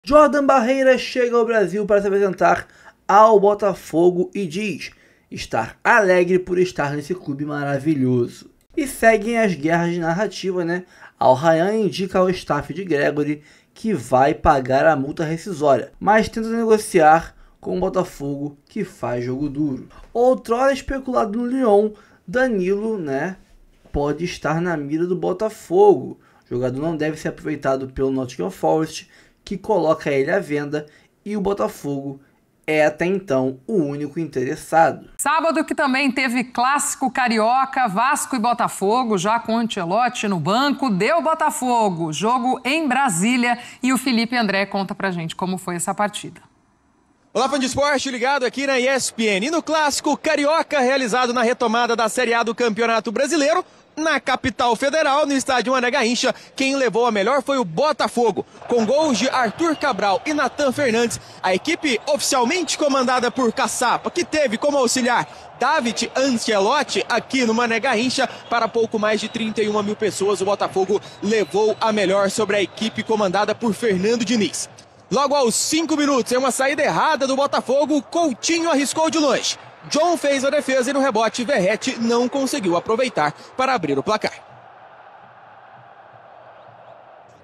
Jordan Barreira chega ao Brasil para se apresentar ao Botafogo e diz estar alegre por estar nesse clube maravilhoso. E seguem as guerras de narrativa, né? Al Rayyan indica ao staff de Gregore que vai pagar a multa rescisória, mas tenta negociar com o Botafogo, que faz jogo duro. Outrora especulado no Lyon, Danilo, né, pode estar na mira do Botafogo. O jogador não deve ser aproveitado pelo Nottingham Forest, que coloca ele à venda, e o Botafogo é até então o único interessado. Sábado que também teve clássico carioca, Vasco e Botafogo, já com Ancelotti no banco, deu Botafogo, jogo em Brasília, e o Felipe André conta pra gente como foi essa partida. Olá, fã de esporte, ligado aqui na ESPN. E no clássico carioca, realizado na retomada da Série A do Campeonato Brasileiro, na capital federal, no estádio Mané Garrincha, quem levou a melhor foi o Botafogo. Com gols de Arthur Cabral e Natan Fernandes, a equipe oficialmente comandada por Caçapa, que teve como auxiliar David Ancelotti aqui no Mané Garrincha, para pouco mais de 31 mil pessoas, o Botafogo levou a melhor sobre a equipe comandada por Fernando Diniz. Logo aos 5 minutos, em uma saída errada do Botafogo, Coutinho arriscou de longe. John fez a defesa e no rebote Verratti não conseguiu aproveitar para abrir o placar.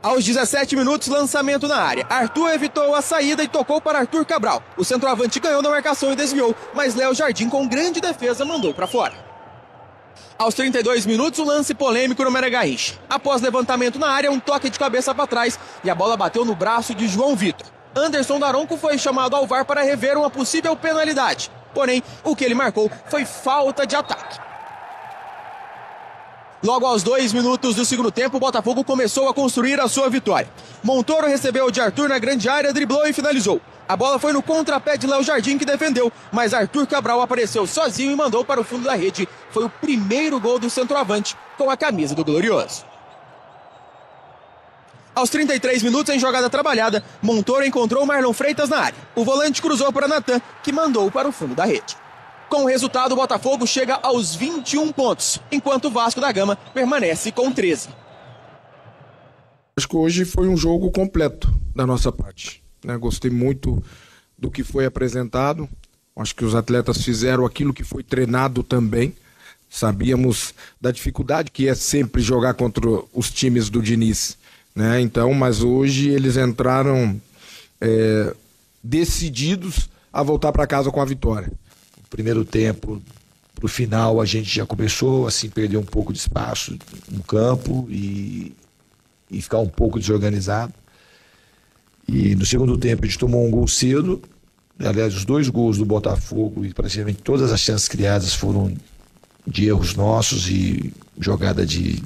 Aos 17 minutos, lançamento na área. Arthur evitou a saída e tocou para Arthur Cabral. O centroavante ganhou na marcação e desviou, mas Léo Jardim, com grande defesa, mandou para fora. Aos 32 minutos, um lance polêmico no Mané Garrincha. Após levantamento na área, um toque de cabeça para trás e a bola bateu no braço de João Vitor. Anderson Daronco foi chamado ao VAR para rever uma possível penalidade. Porém, o que ele marcou foi falta de ataque. Logo aos 2 minutos do segundo tempo, o Botafogo começou a construir a sua vitória. Montoro recebeu de Arthur na grande área, driblou e finalizou. A bola foi no contrapé de Léo Jardim, que defendeu, mas Arthur Cabral apareceu sozinho e mandou para o fundo da rede. Foi o primeiro gol do centroavante com a camisa do Glorioso. Aos 33 minutos, em jogada trabalhada, Montoro encontrou Marlon Freitas na área. O volante cruzou para Natan, que mandou para o fundo da rede. Com o resultado, o Botafogo chega aos 21 pontos, enquanto o Vasco da Gama permanece com 13. Acho que hoje foi um jogo completo da nossa parte, né? Gostei muito do que foi apresentado. Acho que os atletas fizeram aquilo que foi treinado também. Sabíamos da dificuldade que é sempre jogar contra os times do Diniz, né? Então, mas hoje eles entraram decididos a voltar para casa com a vitória. No primeiro tempo, para o final, a gente já começou assim, perder um pouco de espaço no campo e ficar um pouco desorganizado. E no segundo tempo a gente tomou um gol cedo. Aliás, os 2 gols do Botafogo e praticamente todas as chances criadas foram de erros nossos e jogada de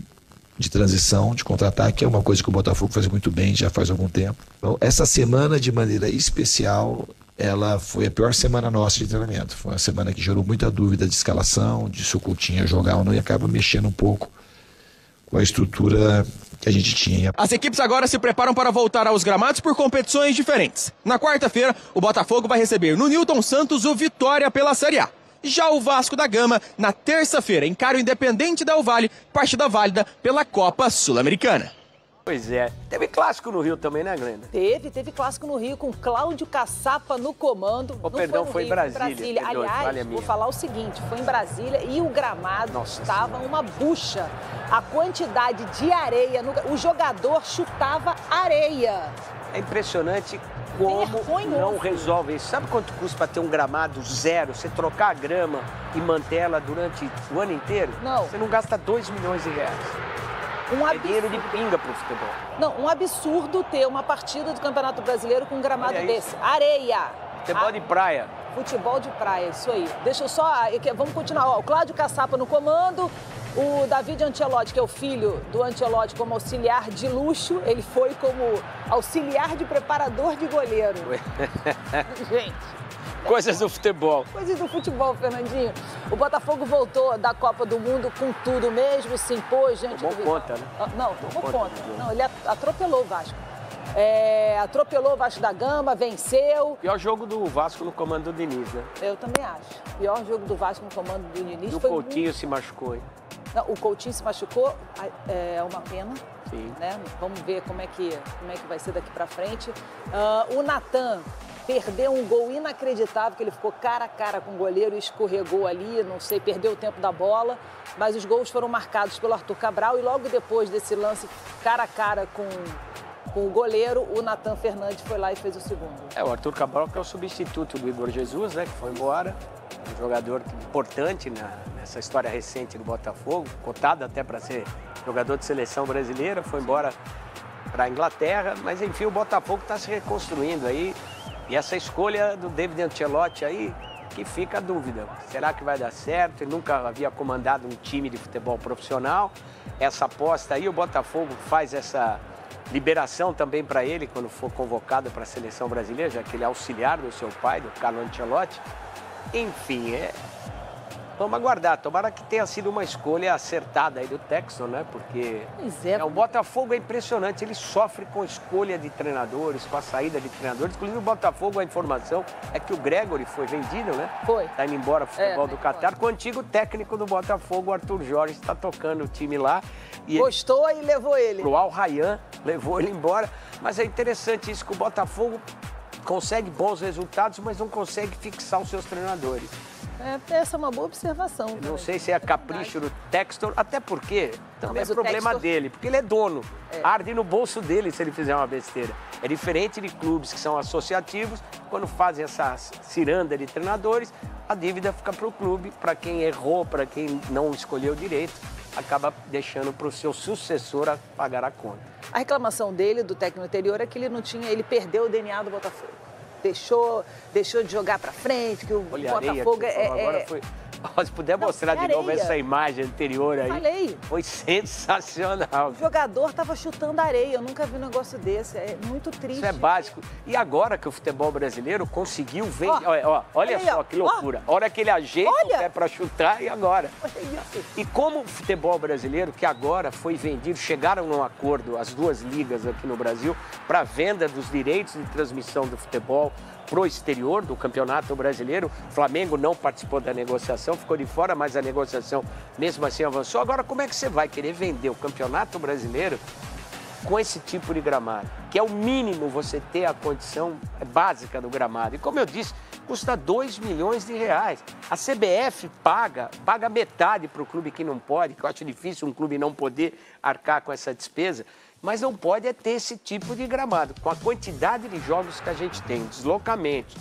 transição, de contra-ataque, é uma coisa que o Botafogo faz muito bem, já faz algum tempo. Então, essa semana, de maneira especial, ela foi a pior semana nossa de treinamento. Foi uma semana que gerou muita dúvida de escalação, de se o Coutinho ia jogar ou não, e acaba mexendo um pouco com a estrutura que a gente tinha. As equipes agora se preparam para voltar aos gramados por competições diferentes. Na quarta-feira, o Botafogo vai receber no Newton Santos o Vitória pela Série A. Já o Vasco da Gama, na terça-feira, encara o Independente Del Valle, partida válida pela Copa Sul-Americana. Pois é. Teve clássico no Rio também, né, Glenda? Teve clássico no Rio com Cláudio Caçapa no comando. Foi em Brasília. Perdão, aliás, vou falar o seguinte, foi em Brasília e o gramado estava uma bucha. A quantidade de areia, o jogador chutava areia. É impressionante como não resolve isso. Sabe quanto custa para ter um gramado zero? Você trocar a grama e manter ela durante o ano inteiro? Não. Você não gasta 2 milhões de reais. É dinheiro de pinga pro futebol. Não, um absurdo ter uma partida do Campeonato Brasileiro com um gramado desse. Areia. Futebol de praia. Futebol de praia, isso aí. Deixa eu só... Vamos continuar. Ó, o Cláudio Caçapa no comando. O David Ancelotti, que é o filho do Ancelotti, como auxiliar de luxo. Ele foi como auxiliar de preparador de goleiro. Gente... Coisas do futebol. Coisas do futebol, Fernandinho. O Botafogo voltou da Copa do Mundo com tudo mesmo, se impôs diante do Vitória. Conta, né? Não, tomou conta. Não, ele atropelou o Vasco. Atropelou o Vasco da Gama, venceu. Pior jogo do Vasco no comando do Diniz, né? Eu também acho. Pior jogo do Vasco no comando do Diniz. E o Coutinho se machucou, hein? Não, o Coutinho se machucou, é uma pena. Sim. Né? Vamos ver como é que vai ser daqui para frente. O Natan perdeu um gol inacreditável, que ele ficou cara a cara com o goleiro e escorregou ali, não sei, perdeu o tempo da bola, mas os gols foram marcados pelo Arthur Cabral e logo depois desse lance cara a cara com o goleiro, o Natan Fernandes foi lá e fez o segundo. O Arthur Cabral, que é o substituto do Igor Jesus, né, que foi embora, um jogador importante nessa história recente do Botafogo, cotado até para ser jogador de seleção brasileira, foi embora para a Inglaterra, mas enfim, o Botafogo está se reconstruindo aí. E essa escolha do David Ancelotti aí, que fica a dúvida. Será que vai dar certo? Ele nunca havia comandado um time de futebol profissional. Essa aposta aí, o Botafogo faz essa liberação também para ele quando for convocado para a seleção brasileira, já que ele é auxiliar do seu pai, do Carlo Ancelotti. Enfim, vamos aguardar. Tomara que tenha sido uma escolha acertada aí do Textor, né? Porque o Botafogo é impressionante. Ele sofre com escolha de treinadores, com a saída de treinadores. Inclusive o Botafogo, a informação é que o Gregory foi vendido, né? Foi. Está indo embora pro futebol do Catar. Com o antigo técnico do Botafogo, o Arthur Jorge, está tocando o time lá. E gostou e levou ele. Pro Al Rayyan, levou ele embora. Mas é interessante isso, que o Botafogo consegue bons resultados, mas não consegue fixar os seus treinadores. Essa é uma boa observação. Não sei se é capricho do Textor, até porque também é problema dele, porque ele é dono. Arde no bolso dele se ele fizer uma besteira. É diferente de clubes que são associativos, quando fazem essa ciranda de treinadores, a dívida fica para o clube, para quem errou, para quem não escolheu direito, acaba deixando para o seu sucessor a pagar a conta. A reclamação dele, do técnico anterior, é que ele perdeu o DNA do Botafogo. Deixou de jogar pra frente, que o Botafogo agora foi... Se puder mostrar de novo essa imagem anterior aí. Falei. Foi sensacional. O jogador estava chutando areia, eu nunca vi um negócio desse, é muito triste. Isso é básico. E agora que o futebol brasileiro conseguiu vender... Olha só que loucura. A hora que ele ajeita o pé para chutar, e agora? E como o futebol brasileiro, que agora foi vendido, chegaram num acordo, as duas ligas aqui no Brasil, para venda dos direitos de transmissão do futebol pro exterior do Campeonato Brasileiro. O Flamengo não participou da negociação, ficou de fora, mas a negociação mesmo assim avançou. Agora, como é que você vai querer vender o Campeonato Brasileiro com esse tipo de gramado? Que é o mínimo você ter a condição básica do gramado. E como eu disse, custa 2 milhões de reais. A CBF paga metade para o clube que não pode, que eu acho difícil um clube não poder arcar com essa despesa. Mas não pode ter esse tipo de gramado. Com a quantidade de jogos que a gente tem, deslocamentos,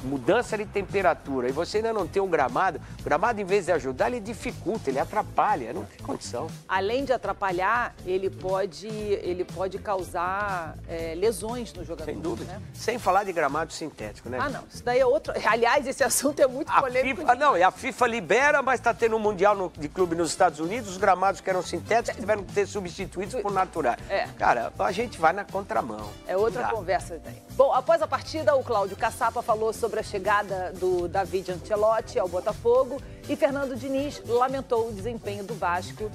mudança de temperatura, e você ainda não tem um gramado, o gramado, em vez de ajudar, ele dificulta, ele atrapalha, não tem condição. Além de atrapalhar, ele pode causar lesões no jogador. Sem dúvida. Né? Sem falar de gramado sintético, né? Ah, não. Isso daí é outro... Aliás, esse assunto é muito polêmico. A FIFA libera, mas está tendo um Mundial de clube nos Estados Unidos, os gramados que eram sintéticos tiveram que ser substituídos por naturais. Cara, a gente vai na contramão. É outra conversa daí. Bom, após a partida, o Cláudio Caçapa falou sobre a chegada do David Ancelotti ao Botafogo e Fernando Diniz lamentou o desempenho do Vasco,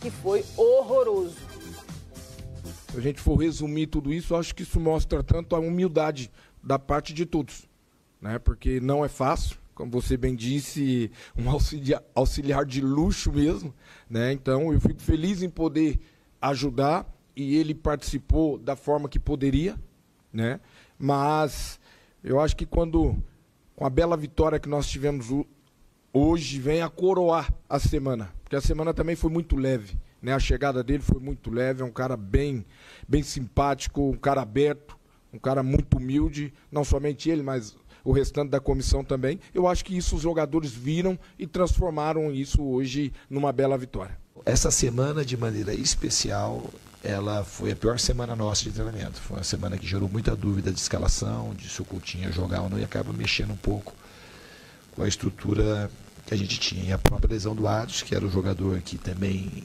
que foi horroroso. Se a gente for resumir tudo isso, eu acho que isso mostra tanto a humildade da parte de todos, né? Porque não é fácil, como você bem disse, um auxiliar de luxo mesmo, né? Então eu fico feliz em poder ajudar, e ele participou da forma que poderia, né? Mas eu acho que com a bela vitória que nós tivemos hoje, vem a coroar a semana. Porque a semana também foi muito leve, né? A chegada dele foi muito leve, é um cara bem simpático, um cara aberto, um cara muito humilde, não somente ele, mas o restante da comissão também. Eu acho que isso os jogadores viram e transformaram isso hoje numa bela vitória. Essa semana, de maneira especial, ela foi a pior semana nossa de treinamento. Foi uma semana que gerou muita dúvida de escalação, de se o Coutinho ia jogar ou não, e acaba mexendo um pouco com a estrutura que a gente tinha. E a própria lesão do Adson, que era o jogador que também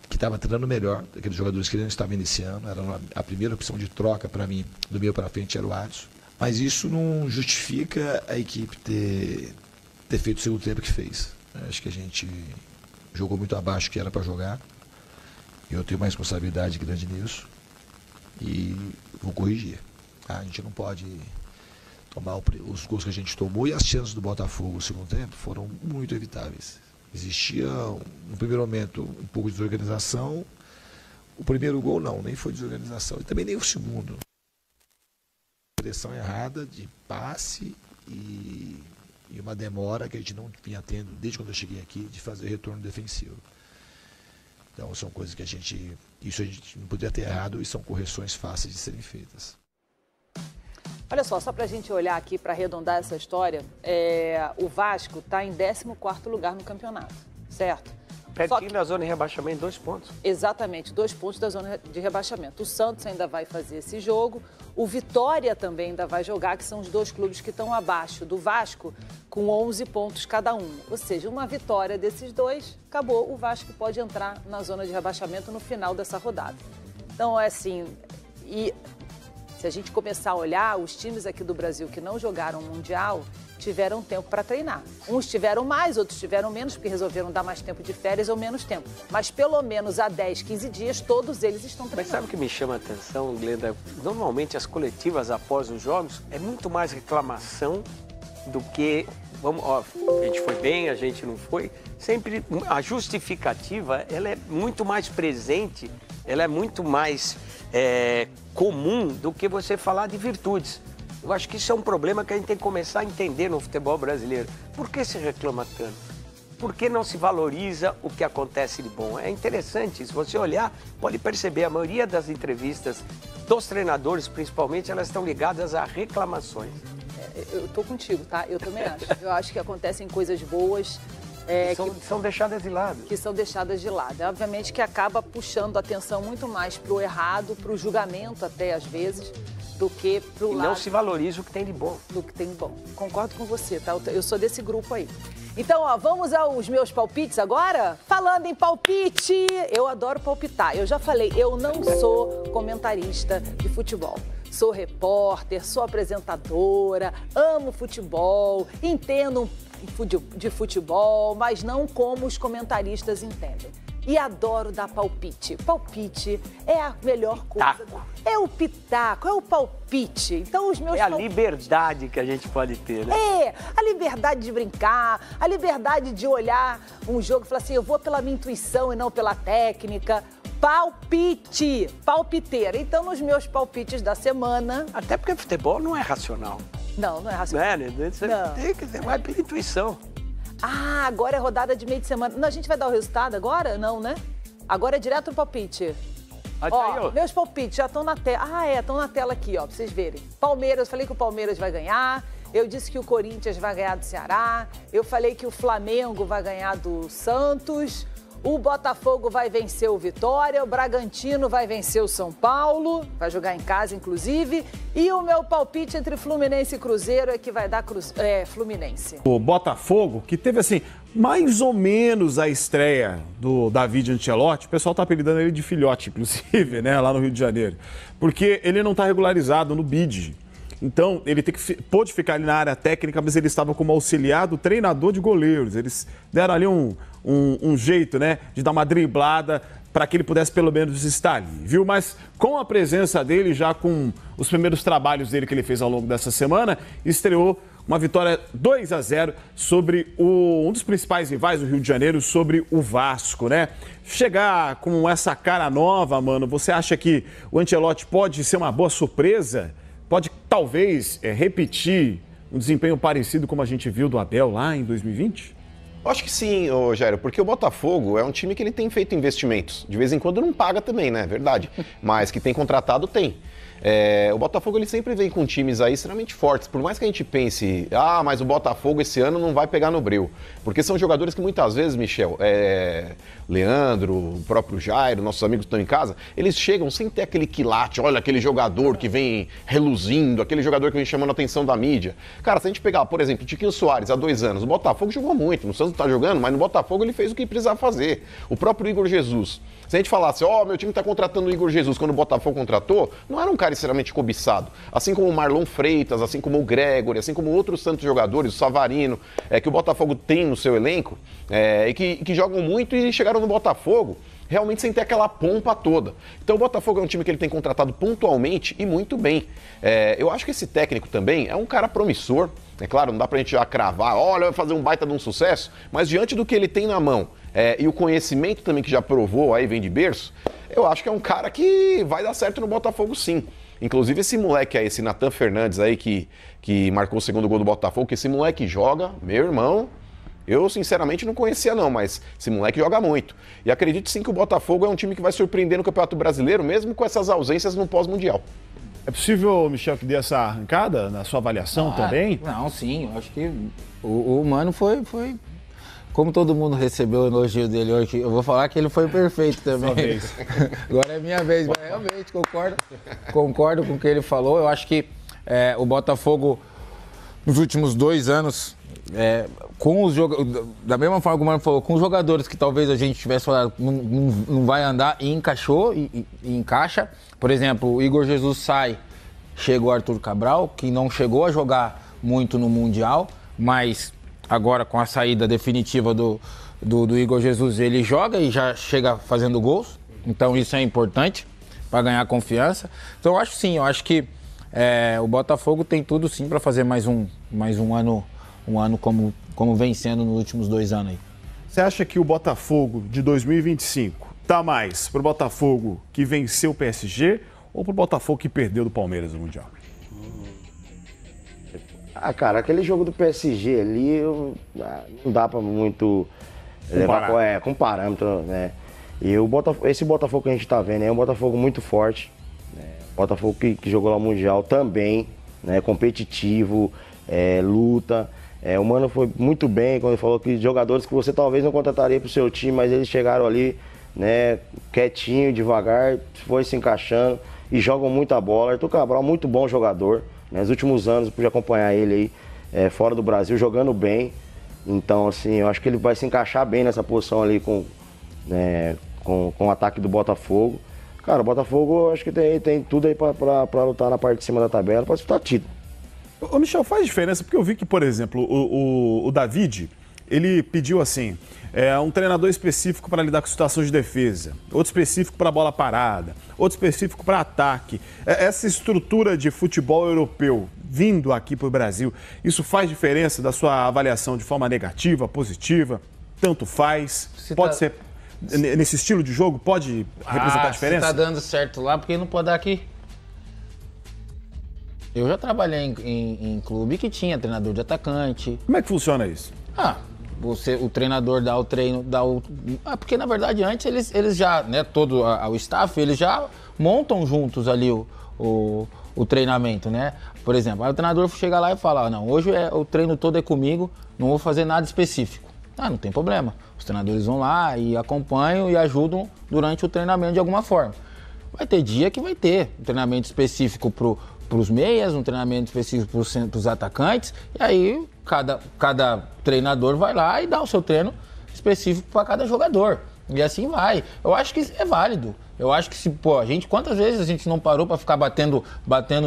que estava treinando melhor, daqueles jogadores que não estavam iniciando, era a primeira opção de troca para mim, do meio para frente, era o Adson. Mas isso não justifica a equipe ter feito o segundo tempo que fez. Acho que a gente jogou muito abaixo do que era para jogar. Eu tenho uma responsabilidade grande nisso e vou corrigir. A gente não pode tomar os gols que a gente tomou, e as chances do Botafogo no segundo tempo foram muito evitáveis. Existia, no primeiro momento, um pouco de desorganização. O primeiro gol não, nem foi desorganização. E também nem o segundo. Direção errada de passe e uma demora que a gente não vinha tendo, desde quando eu cheguei aqui, de fazer retorno defensivo. Então, são coisas que isso a gente não poderia ter errado e são correções fáceis de serem feitas. Olha só para a gente olhar aqui, para arredondar essa história, o Vasco está em 14º lugar no campeonato, certo? Pertinho da zona de rebaixamento, 2 pontos. Exatamente, 2 pontos da zona de rebaixamento. O Santos ainda vai fazer esse jogo, o Vitória também ainda vai jogar, que são os 2 clubes que estão abaixo do Vasco, com 11 pontos cada um. Ou seja, uma vitória desses 2, acabou, o Vasco pode entrar na zona de rebaixamento no final dessa rodada. Então, é assim, se a gente começar a olhar, os times aqui do Brasil que não jogaram o Mundial tiveram tempo para treinar. Uns tiveram mais, outros tiveram menos, porque resolveram dar mais tempo de férias ou menos tempo. Mas pelo menos há 10, 15 dias, todos eles estão treinando. Mas sabe o que me chama a atenção, Glenda? Normalmente as coletivas após os jogos é muito mais reclamação do que... a gente foi bem, a gente não foi. Sempre a justificativa, ela é muito mais presente, ela é muito mais comum do que você falar de virtudes. Eu acho que isso é um problema que a gente tem que começar a entender no futebol brasileiro. Por que se reclama tanto? Por que não se valoriza o que acontece de bom? É interessante, se você olhar, pode perceber, a maioria das entrevistas dos treinadores, principalmente, elas estão ligadas a reclamações. Eu tô contigo, tá? Eu também acho. Eu acho que acontecem coisas boas... que são deixadas de lado. Que são deixadas de lado. Obviamente que acaba puxando a atenção muito mais para o errado, para o julgamento até, às vezes, do que para o lado... não se valoriza o que tem de bom. Do que tem de bom. Concordo com você, tá? Eu sou desse grupo aí. Então, vamos aos meus palpites agora? Falando em palpite, eu adoro palpitar. Eu já falei, eu não sou comentarista de futebol. Sou repórter, sou apresentadora, amo futebol, entendo de futebol, mas não como os comentaristas entendem. E adoro dar palpite. Palpite é a melhor coisa. É o pitaco, é o palpite. Então os meus a liberdade que a gente pode ter, né? A liberdade de brincar, a liberdade de olhar um jogo e falar assim, eu vou pela minha intuição e não pela técnica. Palpite, palpiteira. Então nos meus palpites da semana... Até porque futebol não é racional. Não é racional. Você vai pela intuição. Agora é rodada de meio de semana. Não, a gente vai dar o resultado agora? Não, né? Agora é direto no palpite. Meus palpites já estão na tela. Estão na tela aqui, pra vocês verem. Palmeiras, falei que o Palmeiras vai ganhar. Eu disse que o Corinthians vai ganhar do Ceará. Eu falei que o Flamengo vai ganhar do Santos. O Botafogo vai vencer o Vitória, o Bragantino vai vencer o São Paulo, vai jogar em casa, inclusive. E o meu palpite entre Fluminense e Cruzeiro é que vai dar Fluminense. O Botafogo, que teve, assim, mais ou menos a estreia do David Ancelotti, o pessoal tá apelidando ele de filhote, inclusive, né, lá no Rio de Janeiro. Porque ele não tá regularizado no BID. Então, ele pôde ficar ali na área técnica, mas ele estava como auxiliar do treinador de goleiros. Eles deram ali um jeito, né, de dar uma driblada para que ele pudesse pelo menos estar ali, viu? Mas com a presença dele, já com os primeiros trabalhos dele que ele fez ao longo dessa semana, estreou uma vitória 2-0 sobre um dos principais rivais do Rio de Janeiro, sobre o Vasco, né? Chegar com essa cara nova, mano, você acha que o Ancelotti pode ser uma boa surpresa? Pode, talvez, repetir um desempenho parecido como a gente viu do Abel lá em 2020? Acho que sim, Jairo, porque o Botafogo é um time que ele tem feito investimentos. De vez em quando não paga também, né? Verdade. Mas que tem contratado, tem. O Botafogo ele sempre vem com times aí extremamente fortes. Por mais que a gente pense, mas o Botafogo esse ano não vai pegar no breu. Porque são jogadores que muitas vezes, Michel, Leandro, o próprio Jairo, nossos amigos que estão em casa, eles chegam sem ter aquele quilate, olha, aquele jogador que vem reluzindo, aquele jogador que vem chamando a atenção da mídia. Cara, se a gente pegar, por exemplo, o Tiquinho Soares, há 2 anos, o Botafogo jogou muito, no Santos tá jogando, mas no Botafogo ele fez o que precisava fazer. O próprio Igor Jesus. Se a gente falasse, meu time tá contratando o Igor Jesus, quando o Botafogo contratou, não era um cara extremamente cobiçado. Assim como o Marlon Freitas, assim como o Gregory, assim como outros tantos jogadores, o Savarino, que o Botafogo tem no seu elenco, e que jogam muito e chegaram no Botafogo realmente sem ter aquela pompa toda. Então o Botafogo é um time que ele tem contratado pontualmente e muito bem. Eu acho que esse técnico também é um cara promissor. É claro, não dá pra gente já cravar, olha, vai fazer um baita de um sucesso, mas diante do que ele tem na mão e o conhecimento também que já provou, aí vem de berço, eu acho que é um cara que vai dar certo no Botafogo sim. Inclusive esse moleque aí, esse Nathan Fernandes aí que marcou o segundo gol do Botafogo, que esse moleque joga, meu irmão, eu sinceramente não conhecia não, mas esse moleque joga muito. E acredito sim que o Botafogo é um time que vai surpreender no Campeonato Brasileiro, mesmo com essas ausências no pós-mundial. É possível, Michel, que dê essa arrancada na sua avaliação também? Não, sim, eu acho que o Mano foi... Como todo mundo recebeu o elogio dele hoje, eu vou falar que ele foi perfeito também. Sua vez. Agora é minha vez, mas realmente concordo com o que ele falou. Eu acho que o Botafogo, nos últimos 2 anos, com os da mesma forma que o Mano falou, com os jogadores que talvez a gente tivesse falado não vai andar, e encaixou e encaixa. Por exemplo, o Igor Jesus sai, chegou o Arthur Cabral, que não chegou a jogar muito no Mundial, mas agora com a saída definitiva do Igor Jesus, ele joga e já chega fazendo gols. Então isso é importante para ganhar confiança. Então eu acho que o Botafogo tem tudo sim para fazer mais um ano como vem sendo nos últimos 2 anos aí. Você acha que o Botafogo de 2025 tá mais pro Botafogo que venceu o PSG ou pro Botafogo que perdeu do Palmeiras no Mundial? Cara, aquele jogo do PSG ali, não dá pra muito levar com parâmetro, né? E esse Botafogo que a gente tá vendo é um Botafogo muito forte, né? Botafogo que jogou lá no Mundial também, né? Competitivo, luta. O Mano foi muito bem quando ele falou que jogadores que você talvez não contrataria pro seu time, mas eles chegaram ali, né? Quietinho, devagar, foi se encaixando e jogam muita bola. Arthur Cabral, muito bom jogador. Nos últimos anos, eu pude acompanhar ele aí fora do Brasil, jogando bem. Então, assim, eu acho que ele vai se encaixar bem nessa posição ali com o ataque do Botafogo. Cara, o Botafogo, eu acho que tem tudo aí pra lutar na parte de cima da tabela, pra disputar título. Ô, Michel, faz diferença, porque eu vi que, por exemplo, o David, ele pediu assim, um treinador específico para lidar com situações de defesa, outro específico para bola parada, outro específico para ataque. Essa estrutura de futebol europeu vindo aqui para o Brasil, isso faz diferença da sua avaliação de forma negativa, positiva? Tanto faz? Pode ser nesse estilo de jogo? Pode representar diferença? Se tá dando certo lá, por que não pode dar aqui? Eu já trabalhei em clube que tinha treinador de atacante. Como é que funciona isso? O treinador dá o treino, porque na verdade antes eles já, né, todo o staff, eles já montam juntos ali o treinamento, né? Por exemplo, aí o treinador chega lá e fala, não, hoje o treino todo é comigo, não vou fazer nada específico. Não tem problema. Os treinadores vão lá e acompanham e ajudam durante o treinamento de alguma forma. Vai ter dia que vai ter um treinamento específico para os meias, um treinamento específico para os atacantes, e aí cada treinador vai lá e dá o seu treino específico para cada jogador. E assim vai. Eu acho que é válido. Eu acho que quantas vezes a gente não parou para ficar batendo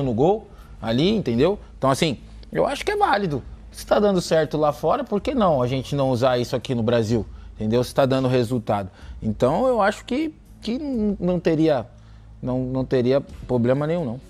no gol ali, entendeu? Então assim, eu acho que é válido. Se está dando certo lá fora, por que não a gente não usar isso aqui no Brasil? Entendeu? Se está dando resultado. Então eu acho que não teria problema nenhum, não.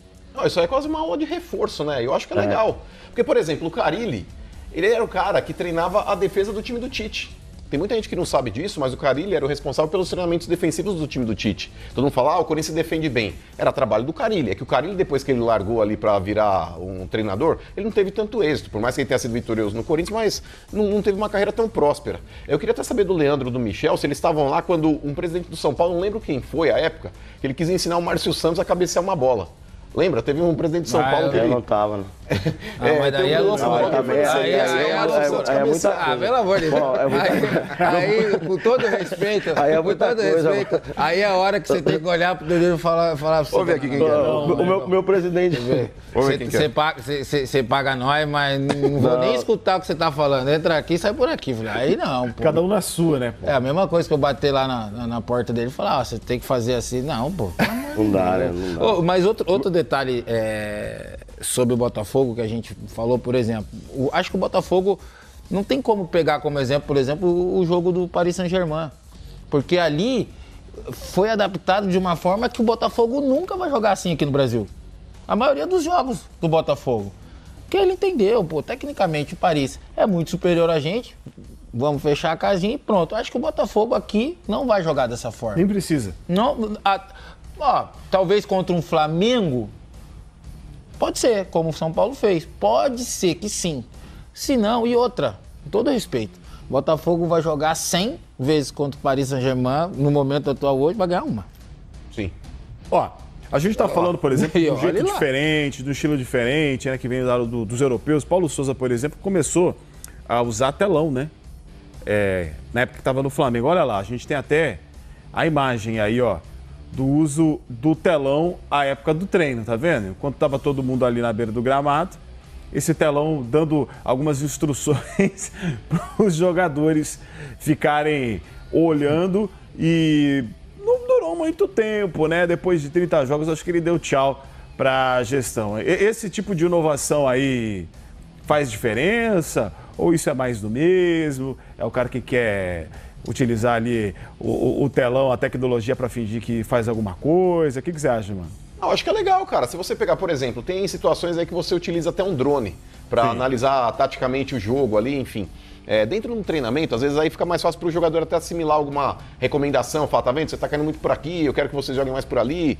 Isso aí é quase uma aula de reforço, né? Eu acho que é legal. Porque, por exemplo, o Carille, ele era o cara que treinava a defesa do time do Tite. Tem muita gente que não sabe disso, mas o Carille era o responsável pelos treinamentos defensivos do time do Tite. Todo mundo fala, o Corinthians defende bem. Era trabalho do Carille. É que o Carille, depois que ele largou ali pra virar um treinador, ele não teve tanto êxito. Por mais que ele tenha sido vitorioso no Corinthians, mas não teve uma carreira tão próspera. Eu queria até saber do Leandro, do Michel, se eles estavam lá quando um presidente do São Paulo, não lembro quem foi à época, que ele quis ensinar o Márcio Santos a cabecear uma bola. Lembra? Teve um presidente de São Paulo que ele... não tava, né? Mas daí é loucura. Aí é muita coisa. Pelo amor de Deus. Aí, com todo respeito, aí é a hora que você tem que olhar pro dedo e falar assim. Vamos ver aqui quem é. O meu presidente. Você paga nós, mas não vou nem escutar o que você tá falando. Entra aqui e sai por aqui. Aí não, pô. Cada um na sua, né, pô? É a mesma coisa que eu bater lá na porta dele e falar, você tem que fazer assim. Não, pô. Não dá, né? Não dá. Mas outro detalhe sobre o Botafogo que a gente falou, por exemplo, acho que o Botafogo não tem como pegar como exemplo, por exemplo, o jogo do Paris Saint-Germain, porque ali foi adaptado de uma forma que o Botafogo nunca vai jogar assim aqui no Brasil. A maioria dos jogos do Botafogo. Porque ele entendeu, pô, tecnicamente o Paris é muito superior a gente, vamos fechar a casinha e pronto. Acho que o Botafogo aqui não vai jogar dessa forma. Nem precisa. Não, talvez contra um Flamengo, pode ser, como o São Paulo fez. Pode ser que sim. Se não, e outra, com todo respeito, o Botafogo vai jogar 100 vezes contra o Paris Saint-Germain, no momento atual hoje, vai ganhar uma. Sim. Ó, a gente tá falando, por exemplo, de um jeito diferente, de um estilo diferente, né, que vem dos europeus. Paulo Sousa, por exemplo, começou a usar telão, né? Na época que estava no Flamengo. Olha lá, a gente tem até a imagem aí, ó, do uso do telão à época do treino, tá vendo? Enquanto estava todo mundo ali na beira do gramado, esse telão dando algumas instruções para os jogadores ficarem olhando e não durou muito tempo, né? Depois de 30 jogos, acho que ele deu tchau para a gestão. Esse tipo de inovação aí faz diferença? Ou isso é mais do mesmo? É o cara que quer utilizar ali o telão, a tecnologia para fingir que faz alguma coisa? O que você acha, mano? Eu acho que é legal, cara. Se você pegar, por exemplo, tem situações aí que você utiliza até um drone para analisar taticamente o jogo ali, enfim. Dentro de um treinamento, às vezes aí fica mais fácil para o jogador até assimilar alguma recomendação, falar, tá vendo, você tá caindo muito por aqui, eu quero que vocês joguem mais por ali.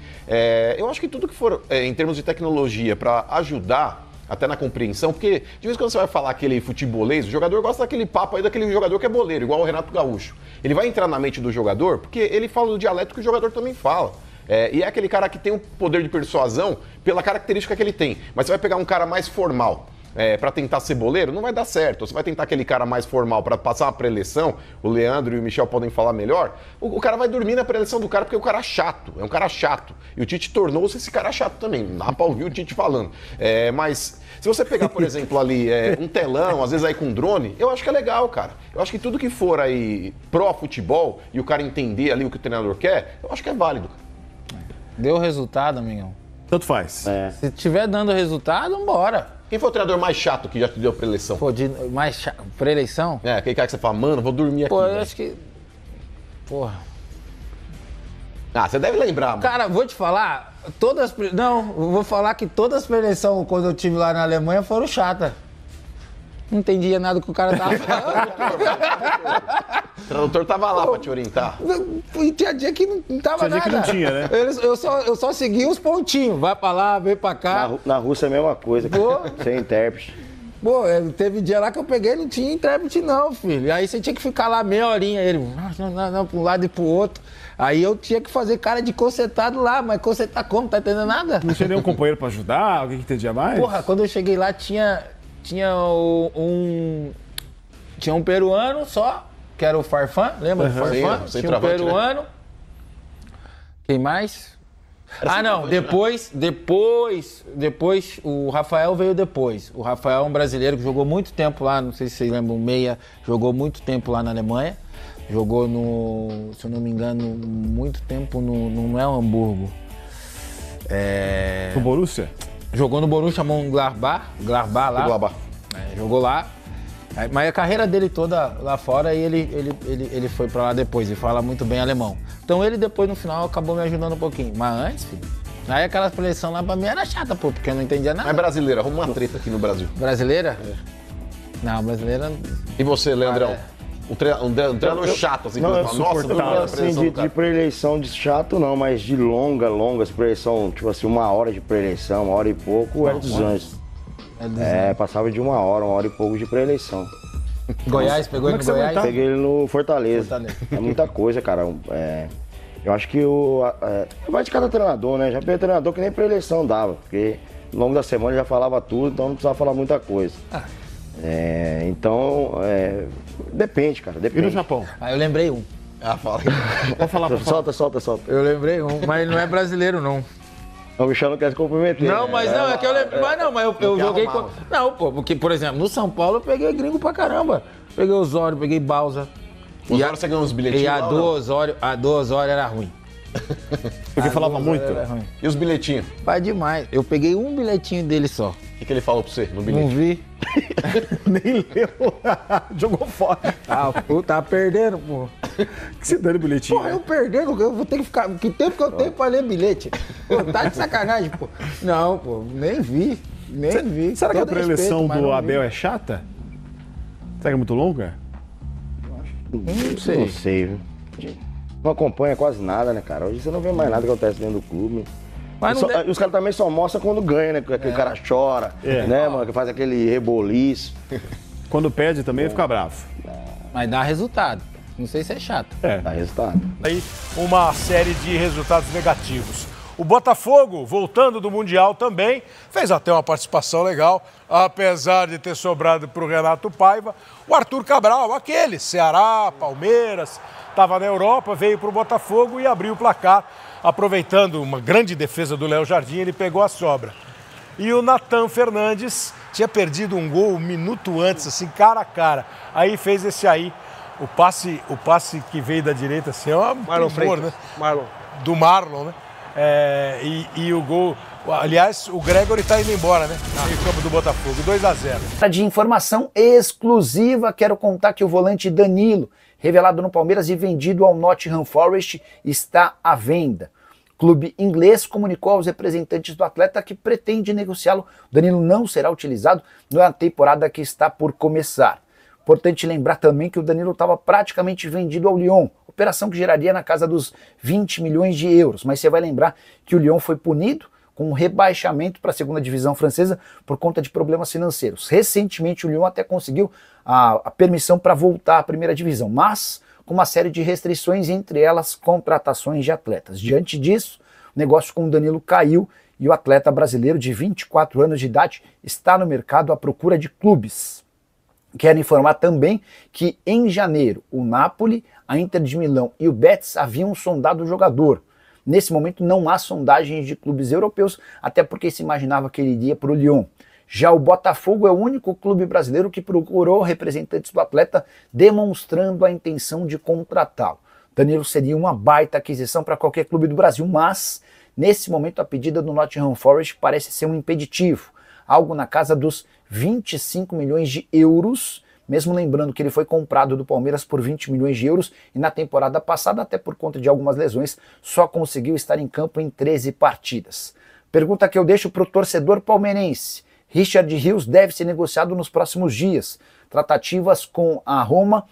Eu acho que tudo que for em termos de tecnologia para ajudar até na compreensão, porque de vez em quando você vai falar aquele futebolês, o jogador gosta daquele papo aí daquele jogador que é boleiro, igual o Renato Gaúcho. Ele vai entrar na mente do jogador porque ele fala do dialeto que o jogador também fala. E é aquele cara que tem um poder de persuasão pela característica que ele tem. Mas você vai pegar um cara mais formal para tentar ser boleiro, não vai dar certo. Ou você vai tentar aquele cara mais formal para passar uma pré-eleição, o Leandro e o Michel podem falar melhor, o cara vai dormir na pré-eleição do cara porque é um cara chato, é um cara chato. E o Tite tornou-se esse cara chato também, não dá pra ouvir o Tite falando. Mas se você pegar, por exemplo, ali um telão, às vezes aí com drone, eu acho que é legal, cara. Eu acho que tudo que for aí pró-futebol e o cara entender ali o que o treinador quer, eu acho que é válido, cara. Deu resultado, amigão. Tanto faz. Se tiver dando resultado, bora. Quem foi o treinador mais chato que já te deu pré-eleição? Pô, mais chato? Pré-eleição? Aquele cara que você fala, mano, vou dormir aqui. Pô, eu acho que... Porra. Você deve lembrar, mano. Cara, vou te falar, vou falar que todas as pré-eleições quando eu estive lá na Alemanha foram chatas. Não entendia nada que o cara tava falando. O tradutor tava lá pra te orientar. Tinha dia que não tava nada. Tinha dia que não tinha, né? Eu só seguia os pontinhos. Vai pra lá, vem pra cá. Na Rússia é a mesma coisa, sem intérprete. Pô, teve dia lá que eu peguei e não tinha intérprete não, filho. E aí você tinha que ficar lá meia horinha. Ele, não, pra um lado e pro outro. Aí eu tinha que fazer cara de consertado lá, mas consertar como? Tá entendendo nada? Não tinha nenhum companheiro pra ajudar? Alguém que entendia mais? Porra, quando eu cheguei lá tinha um peruano só, que era o Farfán, lembra do Farfán? Tinha um peruano. Né? Quem mais? Depois o Rafael veio depois. O Rafael é um brasileiro que jogou muito tempo lá, não sei se vocês lembram, meia, jogou muito tempo lá na Alemanha. Jogou se eu não me engano, muito tempo não é o Hamburgo. No Borussia? Jogou no Borussia Mönchengladbach lá. Jogou lá. Mas a carreira dele toda lá fora e ele foi pra lá depois e fala muito bem alemão. Então ele depois no final acabou me ajudando um pouquinho. Mas antes, filho, aí aquela preleção lá pra mim era chata, pô, porque eu não entendia nada. Mas brasileira, arruma uma treta aqui no Brasil. Brasileira? Não, brasileira... E você, Leandrão? Um treinador chato, assim, não, nossa, assim, de pré-eleição de chato não, mas de longas pré-eleição, tipo assim, 1 hora de pré-eleição, 1 hora e pouco, era dos Anjos. Passava de 1 hora e pouco de pré-eleição. Goiás, pegou ele no Goiás? Peguei ele no Fortaleza. É muita coisa, cara. Eu acho que vai de cada treinador, né? Já peguei treinador que nem pré-eleição dava, porque ao longo da semana ele já falava tudo, então não precisava falar muita coisa. Depende, cara, depende. E no Japão? Eu lembrei um. Fala aí. Pode falar. Solta. Eu lembrei um, mas não é brasileiro, não. O Michel não quer se comprometer. Não, mas não, é que eu lembrei. Mas não, mas eu joguei com... Não, pô, porque, por exemplo, no São Paulo eu peguei gringo pra caramba. Peguei Osório, peguei Balsa. Osório você ganhou uns bilhetinhos. E a do Osório era ruim. Porque falava muito? E os bilhetinhos? Vai demais. Eu peguei um bilhetinho dele só. O que ele falou pra você no bilhete? Não vi. Nem leu. Jogou fora. Tava perdendo, pô. Que se dane bilhetinho. Pô, eu perdendo, eu vou ter que ficar. Que tempo que eu tenho pra ler bilhete? Pô, tá de sacanagem, pô. Não, pô, nem vi. Nem vi. Será que a Todo preleção respeito, mas do não Abel vi. é chata? Será que é muito longa? Não sei. Não sei, viu? Não acompanha quase nada, né, cara? Hoje você não vê mais nada que acontece dentro do clube. Mas não deve- Os caras também só mostram quando ganha, né? Que o cara chora, né, mano? Que faz aquele reboliço. Quando perde também fica bravo. Mas dá resultado. Não sei se é chato. Dá resultado. Aí uma série de resultados negativos. O Botafogo, voltando do Mundial também, fez até uma participação legal, apesar de ter sobrado para o Renato Paiva. O Arthur Cabral, aquele, Ceará, Palmeiras, estava na Europa, veio para o Botafogo e abriu o placar, aproveitando uma grande defesa do Léo Jardim, ele pegou a sobra. E o Natan Fernandes tinha perdido um gol um minuto antes, assim, cara a cara. Aí fez esse aí, o passe que veio da direita, assim, é um primor, né? Do Marlon, né? E o gol... Aliás, o Gregory tá indo embora, né? No campo do Botafogo, 2-0. De informação exclusiva, quero contar que o volante Danilo, revelado no Palmeiras e vendido ao Nottingham Forest, está à venda. O clube inglês comunicou aos representantes do atleta que pretende negociá-lo. O Danilo não será utilizado na temporada que está por começar. Importante lembrar também que o Danilo estava praticamente vendido ao Lyon, operação que geraria na casa dos 20 milhões de euros. Mas você vai lembrar que o Lyon foi punido com um rebaixamento para a segunda divisão francesa por conta de problemas financeiros. Recentemente o Lyon até conseguiu a permissão para voltar à primeira divisão, mas com uma série de restrições, entre elas contratações de atletas. Diante disso, o negócio com o Danilo caiu e o atleta brasileiro de 24 anos de idade está no mercado à procura de clubes. Quero informar também que em janeiro o Napoli, a Inter de Milão e o Betis haviam sondado o jogador. Nesse momento não há sondagens de clubes europeus, até porque se imaginava que ele iria para o Lyon. Já o Botafogo é o único clube brasileiro que procurou representantes do atleta, demonstrando a intenção de contratá-lo. Danilo seria uma baita aquisição para qualquer clube do Brasil, mas nesse momento a pedida do Nottingham Forest parece ser um impeditivo, algo na casa dos 25 milhões de euros, mesmo lembrando que ele foi comprado do Palmeiras por 20 milhões de euros e na temporada passada, até por conta de algumas lesões, só conseguiu estar em campo em 13 partidas. Pergunta que eu deixo para o torcedor palmeirense. Richard Rios deve ser negociado nos próximos dias. Tratativas com a Roma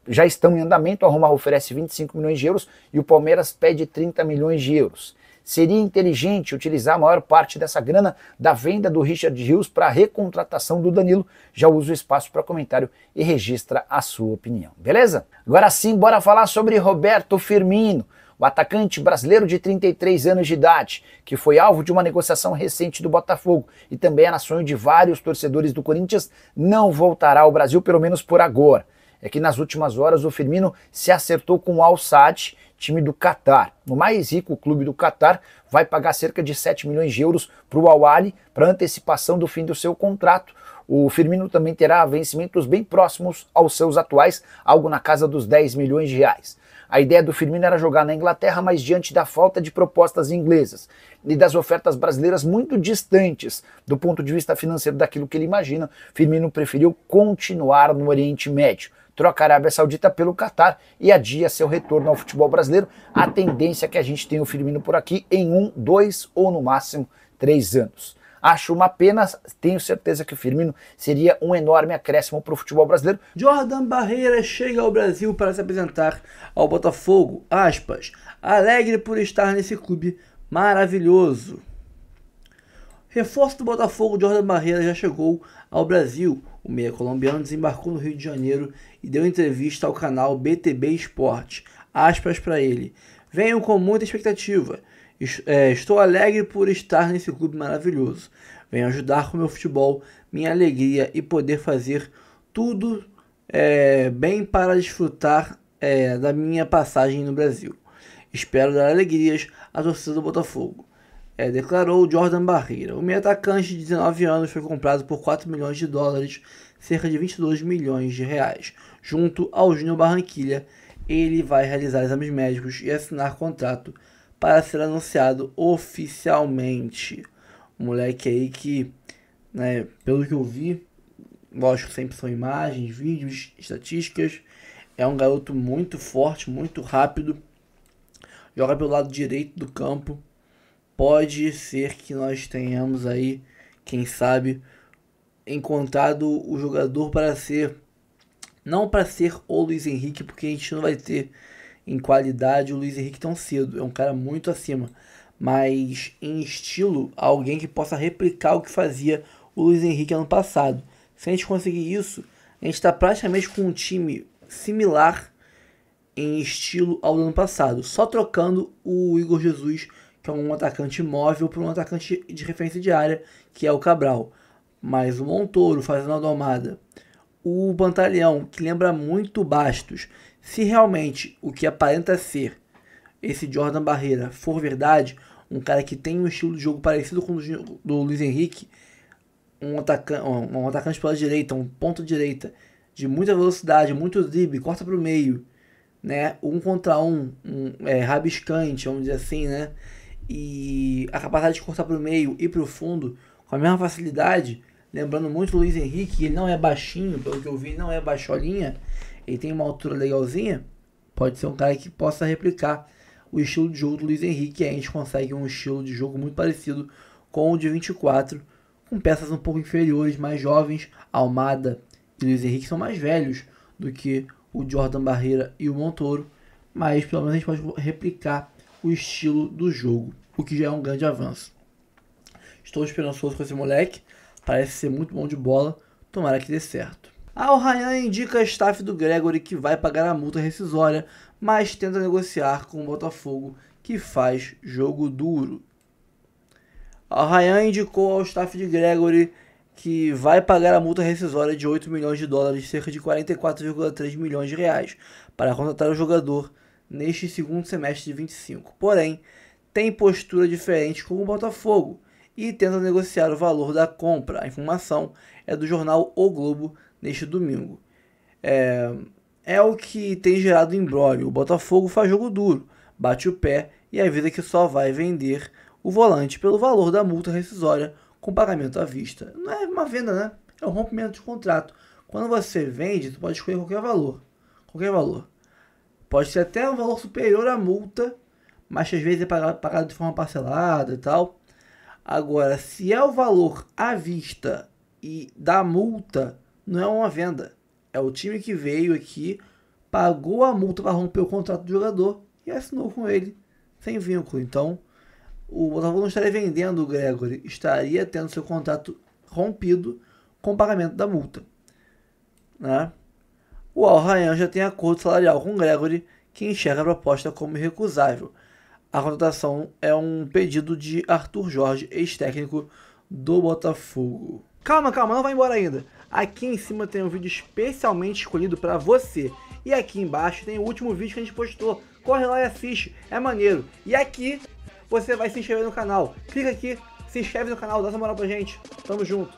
já estão em andamento, a Roma oferece 25 milhões de euros e o Palmeiras pede 30 milhões de euros. Seria inteligente utilizar a maior parte dessa grana da venda do Richard Rios para a recontratação do Danilo? Já usa o espaço para comentário e registra a sua opinião, beleza? Agora sim, bora falar sobre Roberto Firmino, o atacante brasileiro de 33 anos de idade, que foi alvo de uma negociação recente do Botafogo e também era sonho de vários torcedores do Corinthians, não voltará ao Brasil, pelo menos por agora. É que nas últimas horas o Firmino se acertou com o Al Sadd, time do Catar. No mais rico clube do Catar, vai pagar cerca de 7 milhões de euros para o Al Ahly para antecipação do fim do seu contrato. O Firmino também terá vencimentos bem próximos aos seus atuais, algo na casa dos 10 milhões de reais. A ideia do Firmino era jogar na Inglaterra, mas diante da falta de propostas inglesas e das ofertas brasileiras muito distantes do ponto de vista financeiro daquilo que ele imagina, Firmino preferiu continuar no Oriente Médio. Troca a Arábia Saudita pelo Catar e adia seu retorno ao futebol brasileiro. A tendência é que a gente tenha o Firmino por aqui em 1, 2 ou no máximo 3 anos. Acho uma pena, tenho certeza que o Firmino seria um enorme acréscimo para o futebol brasileiro. Jordan Barreira chega ao Brasil para se apresentar ao Botafogo, aspas, alegre por estar nesse clube maravilhoso. Reforço do Botafogo, Jordan Barreira já chegou ao Brasil. O meia colombiano desembarcou no Rio de Janeiro e deu entrevista ao canal BTB Esporte. Aspas para ele, venho com muita expectativa. Estou alegre por estar nesse clube maravilhoso. Venho ajudar com o meu futebol, minha alegria e poder fazer tudo bem para desfrutar da minha passagem no Brasil. Espero dar alegrias à torcida do Botafogo. Declarou Jordan Barreira. O meio atacante de 19 anos foi comprado por 4 milhões de dólares, cerca de 22 milhões de reais. Junto ao Júnior Barranquilla, ele vai realizar exames médicos e assinar contrato para ser anunciado oficialmente. Um moleque aí que, pelo que eu vi, lógico, sempre são imagens, vídeos, estatísticas, É um garoto muito forte, muito rápido. Joga pelo lado direito do campo. Pode ser que nós tenhamos aí, quem sabe, encontrado o jogador para ser... Não para ser o Luiz Henrique, porque a gente não vai ter em qualidade o Luiz Henrique tão cedo. É um cara muito acima. Mas em estilo, alguém que possa replicar o que fazia o Luiz Henrique ano passado. Se a gente conseguir isso, a gente está praticamente com um time similar em estilo ao do ano passado. Só trocando o Igor Jesus, que é um atacante móvel, por um atacante de referência de área, que é o Cabral. Mas o Montoro fazendo a domada. O Pantaleão, que lembra muito o Bastos. Se realmente o que aparenta ser esse Jordan Barreira for verdade, um cara que tem um estilo de jogo parecido com o do Luiz Henrique, um atacante pela direita, um ponto direita, de muita velocidade, muito drible, corta para o meio, né? Um contra um, rabiscante, vamos dizer assim, né? E a capacidade de cortar para o meio e para o fundo com a mesma facilidade, lembrando muito o Luiz Henrique, ele não é baixinho, pelo que eu vi, não é baixolinha, ele tem uma altura legalzinha, pode ser um cara que possa replicar o estilo de jogo do Luiz Henrique, e aí a gente consegue um estilo de jogo muito parecido com o de 24, com peças um pouco inferiores, mais jovens. Almada e Luiz Henrique são mais velhos do que o Jordan Barreira e o Montoro, mas pelo menos a gente pode replicar o estilo do jogo, o que já é um grande avanço. Estou esperançoso com esse moleque, parece ser muito bom de bola, tomara que dê certo. Al Rayyan indica a staff do Gregori que vai pagar a multa rescisória, mas tenta negociar com o Botafogo, que faz jogo duro. Al Rayyan indicou ao staff de Gregori que vai pagar a multa rescisória de 8 milhões de dólares, cerca de 44,3 milhões de reais, para contratar o jogador neste segundo semestre de 25. Porém, tem postura diferente com o Botafogo e tenta negociar o valor da compra. A informação é do jornal O Globo neste domingo. É o que tem gerado imbróglio. O Botafogo faz jogo duro, bate o pé e avisa que só vai vender o volante pelo valor da multa rescisória com pagamento à vista. Não é uma venda, né? É um rompimento de contrato. Quando você vende, tu pode escolher qualquer valor. Qualquer valor. Pode ser até um valor superior à multa, mas às vezes é pagado de forma parcelada e tal. Agora, se é o valor à vista e da multa, não é uma venda. É o time que veio aqui, pagou a multa para romper o contrato do jogador e assinou com ele sem vínculo. Então, o Botafogo não estaria vendendo o Gregori, estaria tendo seu contrato rompido com o pagamento da multa, né? O Al Rayyan já tem acordo salarial com o Gregori, que enxerga a proposta como irrecusável. A contratação é um pedido de Arthur Jorge, ex-técnico do Botafogo. Calma, não vai embora ainda. Aqui em cima tem um vídeo especialmente escolhido para você. E aqui embaixo tem o último vídeo que a gente postou. Corre lá e assiste, é maneiro. E aqui você vai se inscrever no canal. Clica aqui, se inscreve no canal, dá essa moral pra gente. Tamo junto.